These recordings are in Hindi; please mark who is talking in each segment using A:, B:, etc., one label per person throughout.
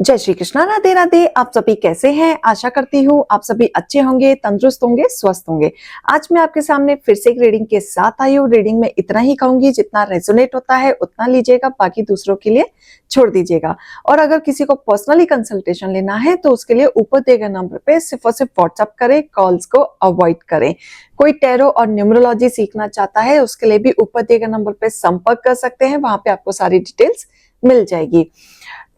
A: जय श्री कृष्णा, राधे राधे। आप सभी कैसे हैं? आशा करती हूँ आप सभी अच्छे होंगे, तंदुरुस्त होंगे, स्वस्थ होंगे। आज मैं आपके सामने फिर से एक रीडिंग के साथ आई हूँ। रीडिंग में इतना ही कहूंगी, जितना रेजोनेट होता है उतना लीजिएगा, बाकी दूसरों के लिए छोड़ दीजिएगा। और अगर किसी को पर्सनली कंसल्टेशन लेना है तो उसके लिए ऊपर दिए गए नंबर पे सिर्फ और सिर्फ व्हाट्सअप करें, कॉल्स को अवॉइड करें। कोई टैरो और न्यूमरोलॉजी सीखना चाहता है उसके लिए भी ऊपर दिए गए नंबर पे संपर्क कर सकते हैं, वहां पे आपको सारी डिटेल्स मिल जाएगी।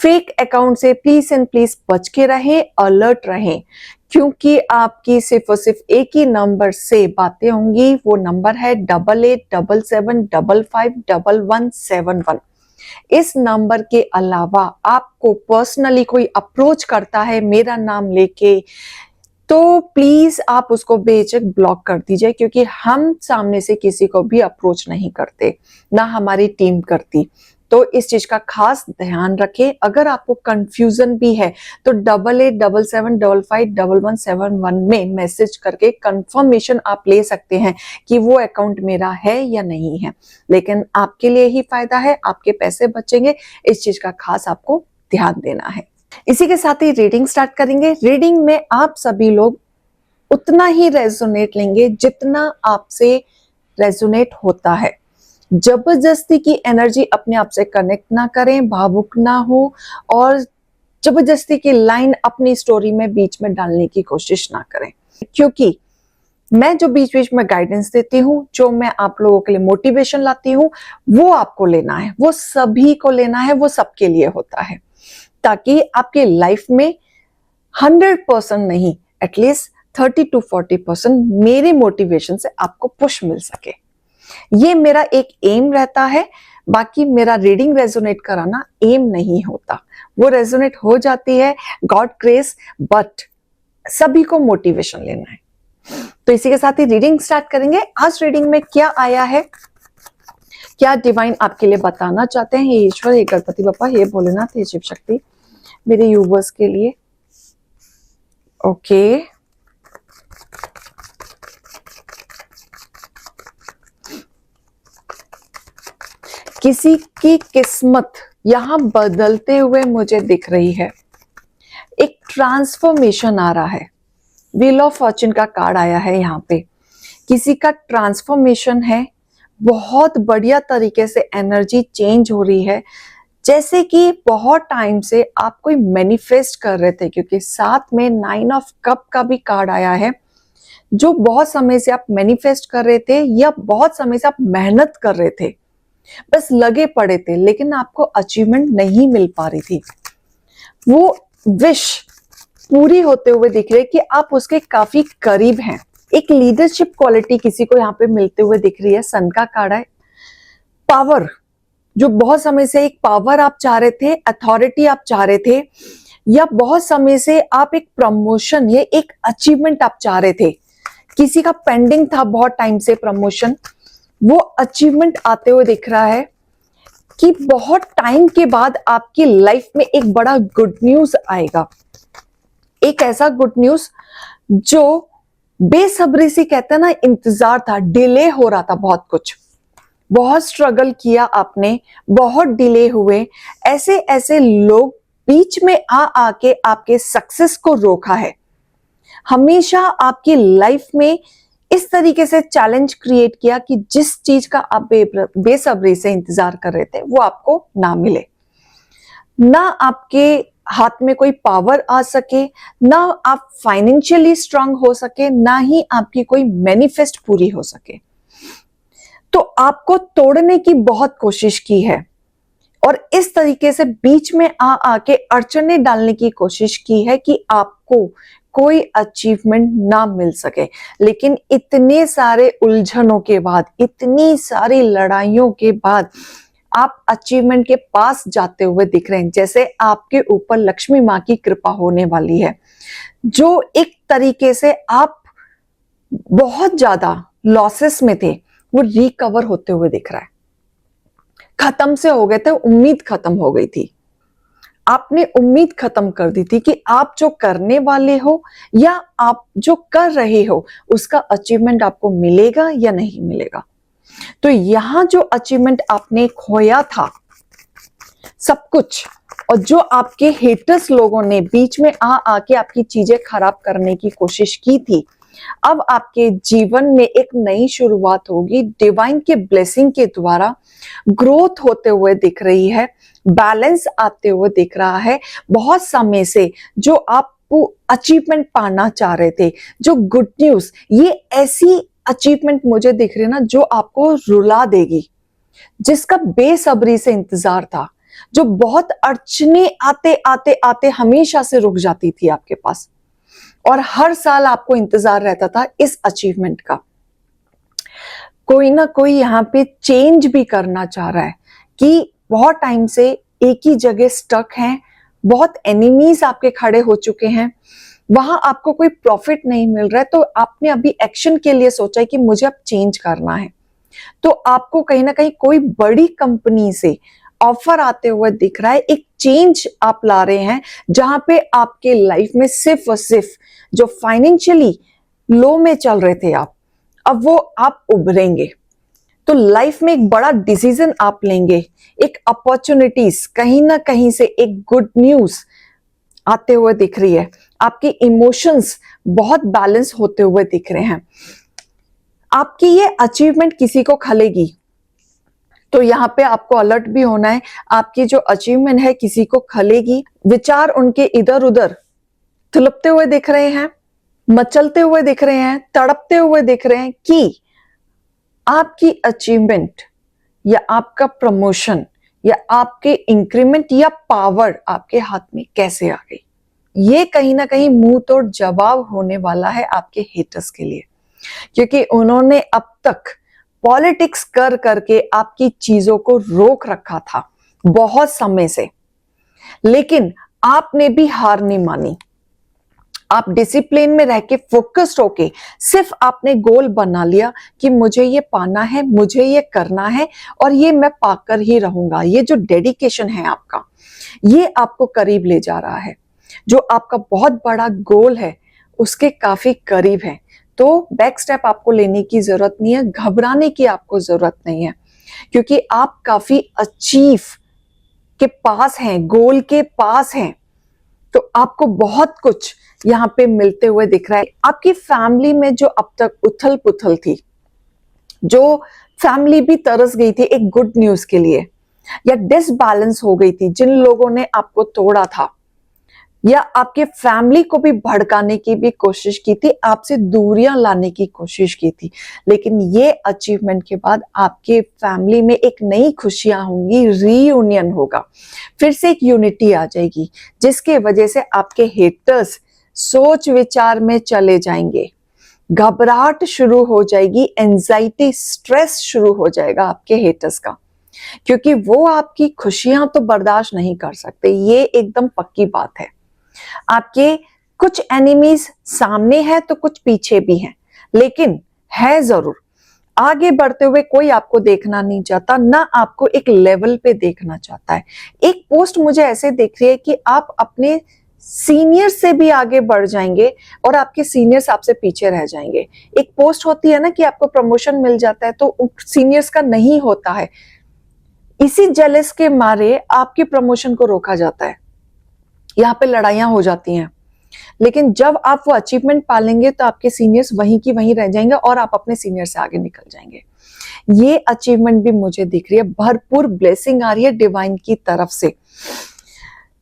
A: फेक अकाउंट से प्लीज एंड प्लीज बच के रहें, अलर्ट रहें, क्योंकि आपकी सिर्फ और सिर्फ एक ही नंबर से बातें होंगी। वो नंबर है 8877551171। इस नंबर के अलावा आपको पर्सनली कोई अप्रोच करता है मेरा नाम लेके, तो प्लीज आप उसको बेझिझक ब्लॉक कर दीजिए, क्योंकि हम सामने से किसी को भी अप्रोच नहीं करते, ना हमारी टीम करती। तो इस चीज का खास ध्यान रखें। अगर आपको कंफ्यूजन भी है तो 8877551171 में मैसेज करके कंफर्मेशन आप ले सकते हैं कि वो अकाउंट मेरा है या नहीं है। लेकिन आपके लिए ही फायदा है, आपके पैसे बचेंगे, इस चीज का खास आपको ध्यान देना है। इसी के साथ ही रीडिंग स्टार्ट करेंगे। रीडिंग में आप सभी लोग उतना ही रेजोनेट लेंगे जितना आपसे रेजोनेट होता है। जबरदस्ती की एनर्जी अपने आप से कनेक्ट ना करें, भावुक ना हो, और जबरदस्ती की लाइन अपनी स्टोरी में बीच में डालने की कोशिश ना करें, क्योंकि मैं जो बीच बीच में गाइडेंस देती हूँ, जो मैं आप लोगों के लिए मोटिवेशन लाती हूँ, वो आपको लेना है, वो सभी को लेना है, वो सबके लिए होता है, ताकि आपके लाइफ में 100% नहीं, एटलीस्ट 30-40% मेरे मोटिवेशन से आपको पुश मिल सके। ये मेरा एक एम रहता है। बाकी मेरा रीडिंग रेजोनेट कराना एम नहीं होता, वो रेजोनेट हो जाती है, गॉड ग्रेस, बट सभी को मोटिवेशन लेना है। तो इसी के साथ ही रीडिंग स्टार्ट करेंगे। आज रीडिंग में क्या आया है, क्या डिवाइन आपके लिए बताना चाहते हैं, ये ईश्वर, ये गणपति बप्पा, ये भोलेनाथ, ये शिव शक्ति, मेरे यूवर्स के लिए। ओके, किसी की किस्मत यहां बदलते हुए मुझे दिख रही है। एक ट्रांसफॉर्मेशन आ रहा है। व्हील ऑफ फॉर्चून का कार्ड आया है यहाँ पे। किसी का ट्रांसफॉर्मेशन है, बहुत बढ़िया तरीके से एनर्जी चेंज हो रही है, जैसे कि बहुत टाइम से आप कोई मैनिफेस्ट कर रहे थे, क्योंकि साथ में 9 ऑफ कप का भी कार्ड आया है। जो बहुत समय से आप मैनिफेस्ट कर रहे थे या बहुत समय से आप मेहनत कर रहे थे, बस लगे पड़े थे, लेकिन आपको अचीवमेंट नहीं मिल पा रही थी, वो विश पूरी होते हुए दिख रही है कि आप उसके काफी करीब हैं। एक लीडरशिप क्वालिटी किसी को यहाँ पे मिलते हुए दिख रही है। सन का कार्ड है। पावर, जो बहुत समय से एक पावर आप चाह रहे थे, अथॉरिटी आप चाह रहे थे, या बहुत समय से आप एक प्रमोशन या एक अचीवमेंट आप चाह रहे थे, किसी का पेंडिंग था बहुत टाइम से प्रमोशन, वो अचीवमेंट आते हुए दिख रहा है कि बहुत टाइम के बाद आपकी लाइफ में एक बड़ा गुड न्यूज आएगा। एक ऐसा गुड न्यूज जो बेसब्री से, कहते हैं ना, इंतजार था, डिले हो रहा था, बहुत कुछ, बहुत स्ट्रगल किया आपने, बहुत डिले हुए, ऐसे ऐसे लोग बीच में आके आपके सक्सेस को रोका है। हमेशा आपकी लाइफ में इस तरीके से चैलेंज क्रिएट किया कि जिस चीज का आप बेसब्री से इंतजार कर रहे थे वो आपको ना मिले, ना आपके हाथ में कोई पावर आ सके, ना आप फाइनेंशियली स्ट्रांग हो सके, ना ही आपकी कोई मैनिफेस्ट पूरी हो सके। तो आपको तोड़ने की बहुत कोशिश की है, और इस तरीके से बीच में आके अड़चने डालने की कोशिश की है कि आपको कोई अचीवमेंट ना मिल सके। लेकिन इतने सारे उलझनों के बाद, इतनी सारी लड़ाइयों के बाद आप अचीवमेंट के पास जाते हुए दिख रहे हैं, जैसे आपके ऊपर लक्ष्मी माँ की कृपा होने वाली है। जो एक तरीके से आप बहुत ज्यादा लॉसेस में थे, वो रिकवर होते हुए दिख रहा है। खत्म से हो गए थे, उम्मीद खत्म हो गई थी, आपने उम्मीद खत्म कर दी थी कि आप जो करने वाले हो या आप जो कर रहे हो उसका अचीवमेंट आपको मिलेगा या नहीं मिलेगा। तो यहां जो अचीवमेंट आपने खोया था, सब कुछ और जो आपके हेटर्स लोगों ने बीच में आके आपकी चीजें खराब करने की कोशिश की थी, अब आपके जीवन में एक नई शुरुआत होगी। डिवाइन के ब्लेसिंग के द्वारा ग्रोथ होते हुए दिख रही है, बैलेंस आते हुए दिख रहा है। बहुत समय से जो आप अचीवमेंट पाना चाह रहे थे, जो गुड न्यूज, ये ऐसी अचीवमेंट मुझे दिख रही है ना जो आपको रुला देगी, जिसका बेसब्री से इंतजार था, जो बहुत अड़चने आते आते आते हमेशा से रुक जाती थी आपके पास, और हर साल आपको इंतजार रहता था इस अचीवमेंट का। कोई ना कोई यहाँ पे चेंज भी करना चाह रहा है कि बहुत टाइम से एक ही जगह स्टक हैं, बहुत एनिमीज आपके खड़े हो चुके हैं, वहां आपको कोई प्रॉफिट नहीं मिल रहा है, तो आपने अभी एक्शन के लिए सोचा है कि मुझे अब चेंज करना है। तो आपको कहीं ना कहीं कोई बड़ी कंपनी से ऑफर आते हुए दिख रहा है, एक चेंज आप ला रहे हैं, जहां पे आपके लाइफ में सिर्फ और सिर्फ जो फाइनेंशियली लो में चल रहे थे आप, अब वो आप उभरेंगे। तो लाइफ में एक बड़ा डिसीजन आप लेंगे, एक अपॉर्चुनिटीज, कहीं ना कहीं से एक गुड न्यूज आते हुए दिख रही है। आपके इमोशंस बहुत बैलेंस होते हुए दिख रहे हैं। आपकी ये अचीवमेंट किसी को खलेगी, तो यहाँ पे आपको अलर्ट भी होना है। आपकी जो अचीवमेंट है किसी को खलेगी, विचार उनके इधर उधर तुलपते हुए दिख रहे हैं, मचलते हुए दिख रहे हैं, तड़पते हुए दिख रहे हैं कि आपकी अचीवमेंट या आपका प्रमोशन या आपके इंक्रीमेंट या पावर आपके हाथ में कैसे आ गई। ये कहीं ना कहीं मुंह तोड़ जवाब होने वाला है आपके हेटर्स के लिए, क्योंकि उन्होंने अब तक पॉलिटिक्स कर करके आपकी चीजों को रोक रखा था बहुत समय से, लेकिन आपने भी हार नहीं मानी। आप डिसिप्लिन में रह के फोकस्ड होके सिर्फ आपने गोल बना लिया कि मुझे ये पाना है, मुझे ये करना है और ये मैं पाकर ही रहूंगा। ये जो डेडिकेशन है आपका, ये आपको करीब ले जा रहा है। जो आपका बहुत बड़ा गोल है उसके काफी करीब है। तो बैक स्टेप आपको लेने की जरूरत नहीं है, घबराने की आपको जरूरत नहीं है, क्योंकि आप काफी अचीव के पास हैं, गोल के पास हैं। तो आपको बहुत कुछ यहाँ पे मिलते हुए दिख रहा है। आपकी फैमिली में जो अब तक उथल पुथल थी, जो फैमिली भी तरस गई थी एक गुड न्यूज के लिए, या डिसबैलेंस हो गई थी, जिन लोगों ने आपको तोड़ा था या आपके फैमिली को भी भड़काने की भी कोशिश की थी, आपसे दूरियां लाने की कोशिश की थी, लेकिन ये अचीवमेंट के बाद आपके फैमिली में एक नई खुशियां होंगी, रीयूनियन होगा, फिर से एक यूनिटी आ जाएगी, जिसके वजह से आपके हेटर्स सोच विचार में चले जाएंगे, घबराहट शुरू हो जाएगी, एंजाइटी, स्ट्रेस शुरू हो जाएगा आपके हेटर्स का, क्योंकि वो आपकी खुशियां तो बर्दाश्त नहीं कर सकते। ये एकदम पक्की बात है। आपके कुछ एनिमीज सामने है तो कुछ पीछे भी हैं, लेकिन है जरूर। आगे बढ़ते हुए कोई आपको देखना नहीं चाहता, ना आपको एक लेवल पे देखना चाहता है। एक पोस्ट मुझे ऐसे दिख रही है कि आप अपने सीनियर से भी आगे बढ़ जाएंगे और आपके सीनियर्स आपसे पीछे रह जाएंगे। एक पोस्ट होती है ना कि आपको प्रमोशन मिल जाता है तो सीनियर्स का नहीं होता है, इसी जेलस के मारे आपके प्रमोशन को रोका जाता है, यहाँ पे लड़ाइयां हो जाती हैं। लेकिन जब आप वो अचीवमेंट पालेंगे तो आपके सीनियर्स वहीं की वहीं रह जाएंगे और आप अपने सीनियर से आगे निकल जाएंगे। ये अचीवमेंट भी मुझे दिख रही है, भरपूर ब्लेसिंग आ रही है डिवाइन की तरफ से।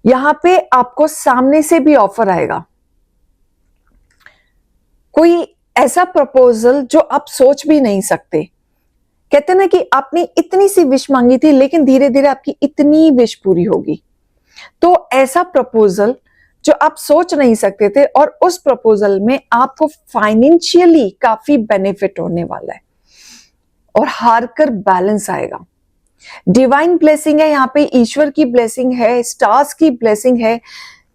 A: यहाँ पे आपको सामने से भी ऑफर आएगा, कोई ऐसा प्रपोजल जो आप सोच भी नहीं सकते। कहते ना कि आपने इतनी सी विश मांगी थी, लेकिन धीरे धीरे आपकी इतनी विश पूरी होगी। तो ऐसा प्रपोजल जो आप सोच नहीं सकते थे, और उस प्रपोजल में आपको फाइनेंशियली काफी बेनिफिट होने वाला है और हार कर बैलेंस आएगा। डिवाइन ब्लेसिंग है यहाँ पे, ईश्वर की ब्लेसिंग है, स्टार्स की ब्लेसिंग है।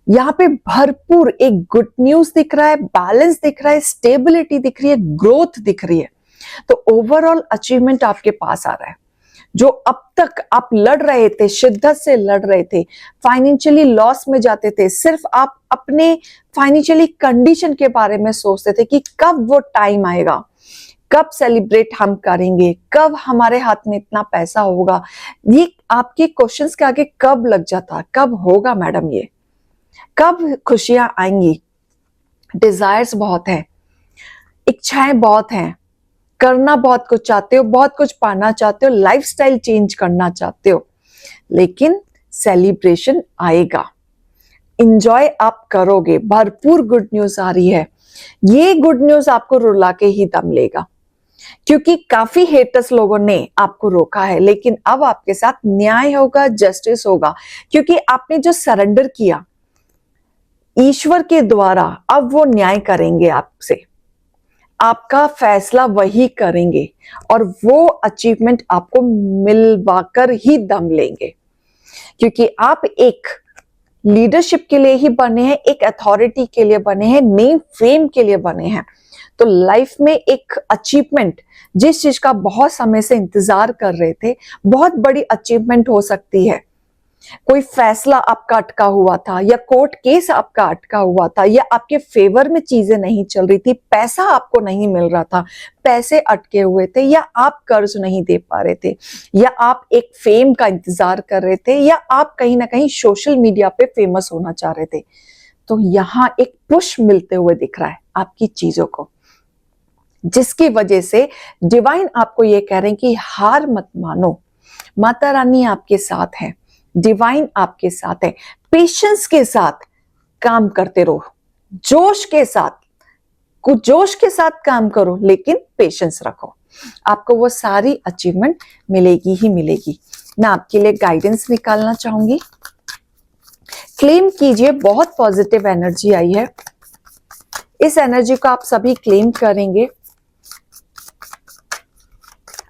A: यहाँ पे भरपूर एक गुड न्यूज दिख रहा है, बैलेंस दिख रहा है, स्टेबिलिटी दिख रही है, ग्रोथ दिख रही है। तो ओवरऑल अचीवमेंट आपके पास आ रहा है। जो अब तक आप लड़ रहे थे, शिद्दत से लड़ रहे थे, फाइनेंशियली लॉस में जाते थे, सिर्फ आप अपने फाइनेंशियली कंडीशन के बारे में सोचते थे कि कब वो टाइम आएगा, कब सेलिब्रेट हम करेंगे, कब हमारे हाथ में इतना पैसा होगा, ये आपके क्वेश्चंस के आगे कब लग जाता, कब होगा मैडम, ये कब खुशियां आएंगी। डिजायर्स बहुत है, इच्छाएं बहुत हैं, करना बहुत कुछ चाहते हो, बहुत कुछ पाना चाहते हो, लाइफस्टाइल चेंज करना चाहते हो, लेकिन सेलिब्रेशन आएगा, इंजॉय आप करोगे। भरपूर गुड न्यूज आ रही है, ये गुड न्यूज आपको रुला के ही दम लेगा, क्योंकि काफी हेटर्स लोगों ने आपको रोका है, लेकिन अब आपके साथ न्याय होगा, जस्टिस होगा, क्योंकि आपने जो सरेंडर किया ईश्वर के द्वारा, अब वो न्याय करेंगे आपसे, आपका फैसला वही करेंगे और वो अचीवमेंट आपको मिलवाकर ही दम लेंगे, क्योंकि आप एक लीडरशिप के लिए ही बने हैं, एक अथॉरिटी के लिए बने हैं, नेम फेम के लिए बने हैं। तो लाइफ में एक अचीवमेंट, जिस चीज का बहुत समय से इंतजार कर रहे थे, बहुत बड़ी अचीवमेंट हो सकती है। कोई फैसला आपका अटका हुआ था, या कोर्ट केस आपका अटका हुआ था, या आपके फेवर में चीजें नहीं चल रही थी, पैसा आपको नहीं मिल रहा था, पैसे अटके हुए थे, या आप कर्ज नहीं दे पा रहे थे, या आप एक फेम का इंतजार कर रहे थे, या आप कहीं ना कहीं सोशल मीडिया पे फेमस होना चाह रहे थे, तो यहाँ एक पुश मिलते हुए दिख रहा है आपकी चीजों को, जिसकी वजह से डिवाइन आपको ये कह रहे हैं कि हार मत मानो, माता रानी आपके साथ है, डिवाइन आपके साथ है। पेशेंस के साथ काम करते रहो, जोश के साथ, कुछ जोश के साथ काम करो, लेकिन पेशेंस रखो, आपको वो सारी अचीवमेंट मिलेगी ही मिलेगी। मैं आपके लिए गाइडेंस निकालना चाहूंगी, क्लेम कीजिए, बहुत पॉजिटिव एनर्जी आई है, इस एनर्जी को आप सभी क्लेम करेंगे।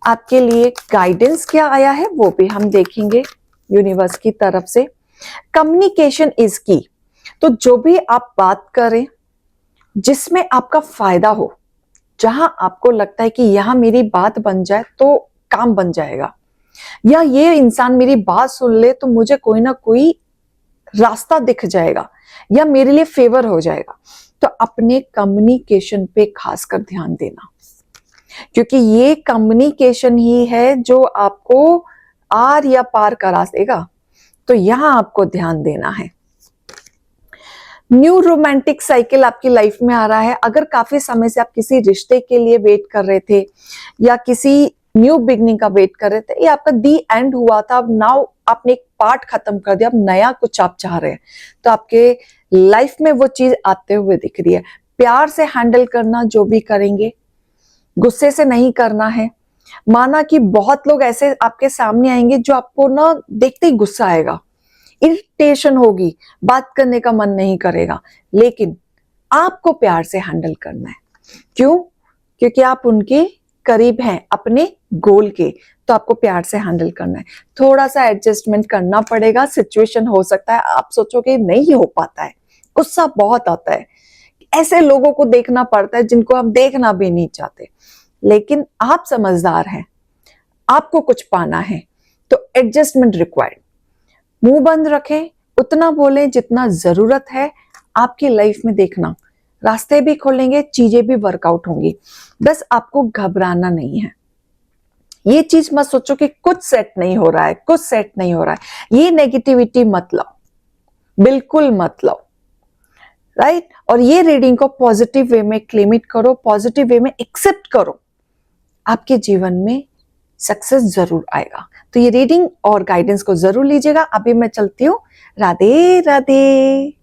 A: आपके लिए गाइडेंस क्या आया है वो भी हम देखेंगे यूनिवर्स की तरफ से। कम्युनिकेशन इज की, तो जो भी आप बात करें जिसमें आपका फायदा हो, जहां आपको लगता है कि यहां मेरी बात बन जाए तो काम बन जाएगा, या ये इंसान मेरी बात सुन ले तो मुझे कोई ना कोई रास्ता दिख जाएगा, या मेरे लिए फेवर हो जाएगा, तो अपने कम्युनिकेशन पे खासकर ध्यान देना, क्योंकि ये कम्युनिकेशन ही है जो आपको आर या पार करा देगा। तो यहां आपको ध्यान देना है। न्यू रोमांटिक साइकिल आपकी लाइफ में आ रहा है। अगर काफी समय से आप किसी रिश्ते के लिए वेट कर रहे थे, या किसी न्यू बिगनिंग का वेट कर रहे थे, ये आपका दी एंड हुआ था, अब नाउ आपने एक पार्ट खत्म कर दिया, अब नया कुछ आप चाह रहे हैं, तो आपके लाइफ में वो चीज आते हुए दिख रही है। प्यार से हैंडल करना, जो भी करेंगे गुस्से से नहीं करना है। माना कि बहुत लोग ऐसे आपके सामने आएंगे जो आपको ना देखते ही गुस्सा आएगा, इरिटेशन होगी, बात करने का मन नहीं करेगा, लेकिन आपको प्यार से हैंडल करना है। क्यों? क्योंकि आप उनके करीब हैं, अपने गोल के, तो आपको प्यार से हैंडल करना है। थोड़ा सा एडजस्टमेंट करना पड़ेगा, सिचुएशन हो सकता है आप सोचोगे नहीं हो पाता है, गुस्सा बहुत आता है, ऐसे लोगों को देखना पड़ता है जिनको हम देखना भी नहीं चाहते, लेकिन आप समझदार हैं, आपको कुछ पाना है, तो एडजस्टमेंट रिक्वायर्ड। मुंह बंद रखें, उतना बोलें जितना जरूरत है। आपकी लाइफ में देखना रास्ते भी खोलेंगे, चीजें भी वर्कआउट होंगी, बस आपको घबराना नहीं है। ये चीज मत सोचो कि कुछ सेट नहीं हो रहा है, कुछ सेट नहीं हो रहा है, ये नेगेटिविटी मत लाओ, बिल्कुल मत लाओ, राइट। और ये रीडिंग को पॉजिटिव वे में क्लेम इट करो, पॉजिटिव वे में एक्सेप्ट करो, आपके जीवन में सक्सेस जरूर आएगा। तो ये रीडिंग और गाइडेंस को जरूर लीजिएगा। अभी मैं चलती हूँ, राधे राधे।